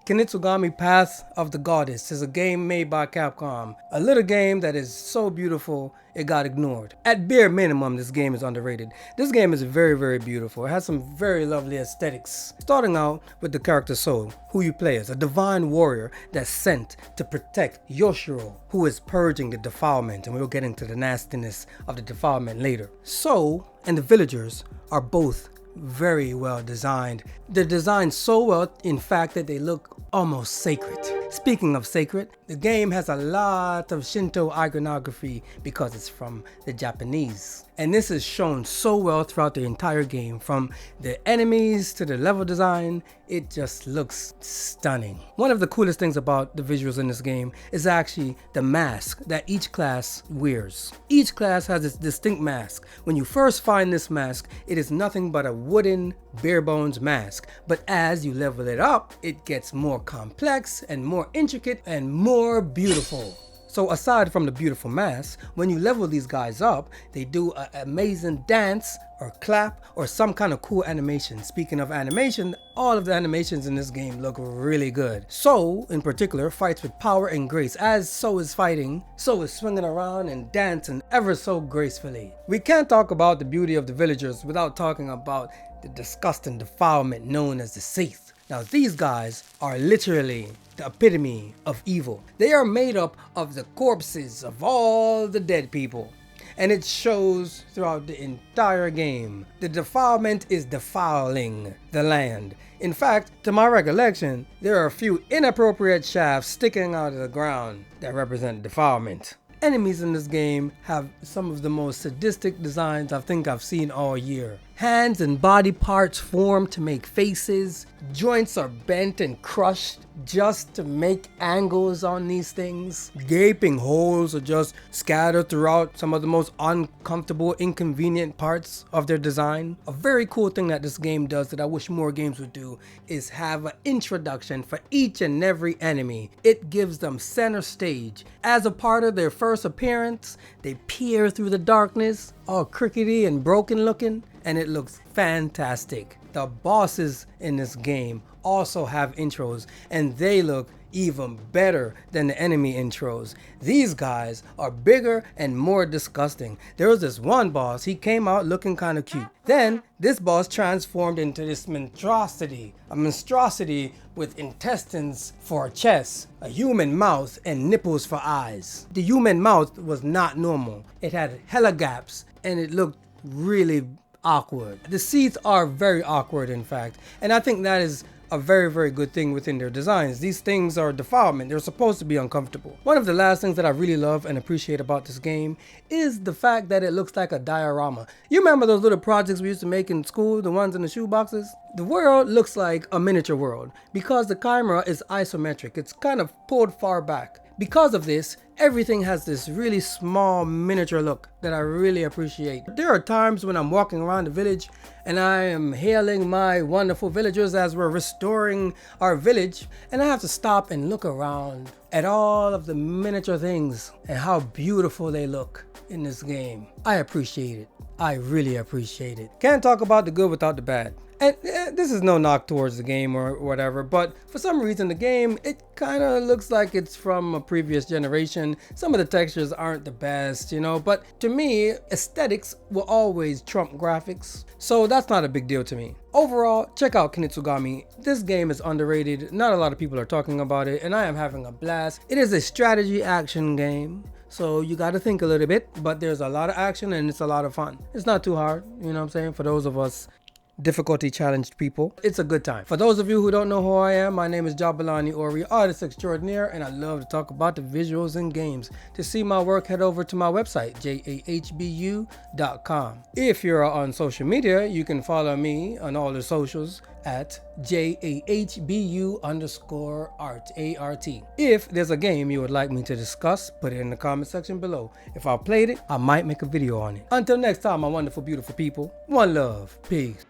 Kunitsu Gami Path of the Goddess is a game made by Capcom. A little game that is so beautiful it got ignored. At bare minimum, this game is underrated. This game is very beautiful. It has some very lovely aesthetics. Starting out with the character Soul, who you play as, a divine warrior that's sent to protect Yoshiro, who is purging the defilement, and we'll get into the nastiness of the defilement later. Soul and the villagers are both very well designed. They're designed so well, in fact, that they look almost sacred. Speaking of sacred, the game has a lot of Shinto iconography because it's from the Japanese. And this is shown so well throughout the entire game, from the enemies to the level design. It just looks stunning. One of the coolest things about the visuals in this game is actually the mask that each class wears. Each class has its distinct mask. When you first find this mask, it is nothing but a wooden, bare bones mask. But as you level it up, it gets more complex and more intricate and more beautiful. So aside from the beautiful masks, when you level these guys up, they do an amazing dance or clap or some kind of cool animation. Speaking of animation, all of the animations in this game look really good. So in particular fights with power and grace. As So is fighting, So is swinging around and dancing ever so gracefully. We can't talk about the beauty of the villagers without talking about the disgusting defilement known as the Seath. Now these guys are literally the epitome of evil. They are made up of the corpses of all the dead people, and it shows throughout the entire game. The defilement is defiling the land. In fact, to my recollection, there are a few inappropriate shafts sticking out of the ground that represent defilement. Enemies in this game have some of the most sadistic designs I think I've seen all year. Hands and body parts form to make faces. Joints are bent and crushed just to make angles on these things. Gaping holes are just scattered throughout some of the most uncomfortable, inconvenient parts of their design. A very cool thing that this game does that I wish more games would do is have an introduction for each and every enemy. It gives them center stage. As a part of their first appearance, they peer through the darkness, all crickety and broken looking, and it looks fantastic. The bosses in this game also have intros, and they look even better than the enemy intros. These guys are bigger and more disgusting. There was this one boss, he came out looking kind of cute. Then this boss transformed into this monstrosity, a monstrosity with intestines for a chest, a human mouth, and nipples for eyes. The human mouth was not normal. It had hella gaps, and it looked really awkward. The seats are very awkward, in fact, and I think that is a very good thing within their designs. These things are defilement. They're supposed to be uncomfortable. One of the last things that I really love and appreciate about this game is the fact that it looks like a diorama. You remember those little projects we used to make in school, the ones in the shoe boxes? The world looks like a miniature world because the camera is isometric. It's kind of pulled far back. Because of this, everything has this really small miniature look that I really appreciate. There are times when I'm walking around the village and I am hailing my wonderful villagers as we're restoring our village, and I have to stop and look around at all of the miniature things and how beautiful they look in this game. I appreciate it. I really appreciate it. Can't talk about the good without the bad. And this is no knock towards the game or whatever, but for some reason the game, it kind of looks like it's from a previous generation. Some of the textures aren't the best, you know, but to me, aesthetics will always trump graphics, so that's not a big deal to me. Overall, check out Kunitsu Gami. This game is underrated. Not a lot of people are talking about it, and I am having a blast. It is a strategy action game, so you got to think a little bit, but there's a lot of action and it's a lot of fun. It's not too hard, you know what I'm saying, for those of us difficulty challenged people. It's a good time. For those of you who don't know who I am, my name is Jabalani Ori, artist extraordinaire, and I love to talk about the visuals in games. To see my work, head over to my website, jahbu.com. If you're on social media, you can follow me on all the socials at JAHBU_art, A-R-T. If there's a game you would like me to discuss, put it in the comment section below. If I played it, I might make a video on it. Until next time, my wonderful, beautiful people, one love, peace.